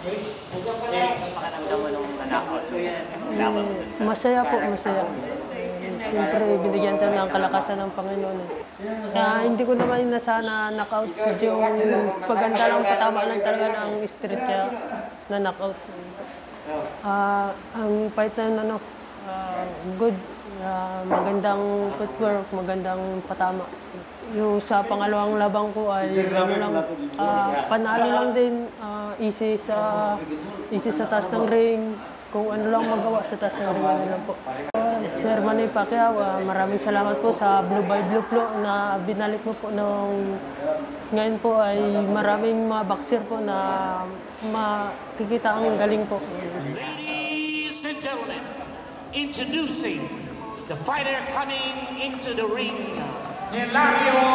Sa pakiramdam mo nung nanakaw, so yan, laban mo dun sa... Masaya po, masaya. Siyempre, binigyan tayo ng kalakasan ng Panginoon. Kaya hindi ko naman na knockout. Yung paganda lang, patama lang talaga ng street siya na knockout. Ang fight na good, magandang footwork, magandang patama. Yung sa pangalawang labang ko ay panalo lang din, easy sa taas ng ring. Kung ano lang magawa sa taas ng ring, ano lang po. Sir Manny Pacquiao, maraming salamat po sa Blue by Blue po na binalik mo po nung ngayon po ay maraming mga boxer po na makikita ang galing po. Ladies and gentlemen, introducing the fighter coming into the ring, Hilario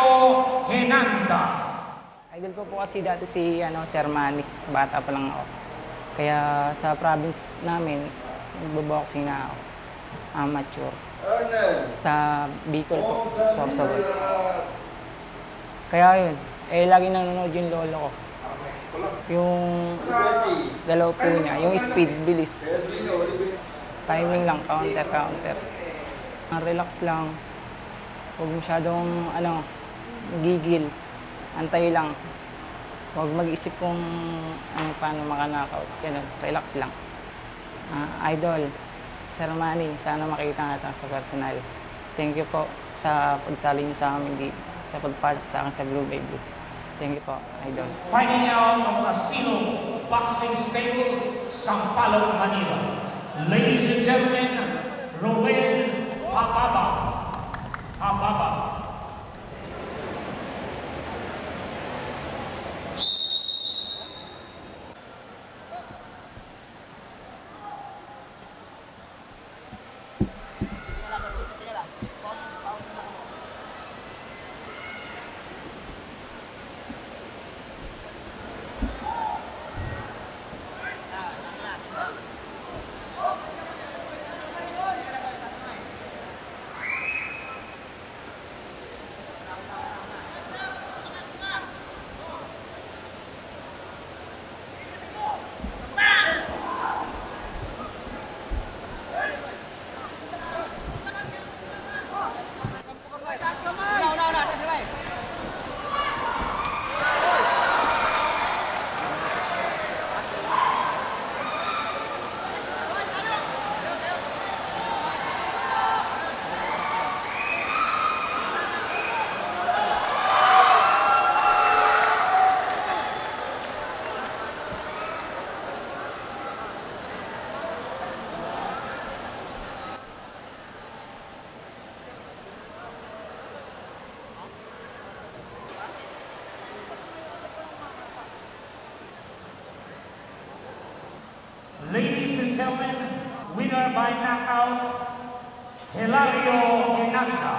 Hinanda. Idol ko po kasi dati si Sir Manny, bata pa lang ako. Kaya sa province namin, nagbo-boxing na ako, amateur. Sa Bicol po, Sorsogon. Kaya yun, lagi nanonood yung lolo ko. Yung galaw po niya, yung speed, bilis. Timing lang, counter. Relax lang. Huwag masyadong gigil. Antay lang. Huwag mag-isip kung paano makanakaw. Ganun, relax lang. Idol, Sir Manny, sana makita natin sa personal. Thank you po sa pagsali niyo sa amin dito, sa pagpart sa akin sa Blue by Blue. Thank you po, Idol. Fighting out of Casino Boxing Stable, Sampaloc, Manila. Ladies and gentlemen, Roel Hababa. Ladies and gentlemen, winner by knockout, Hilario Hinanda.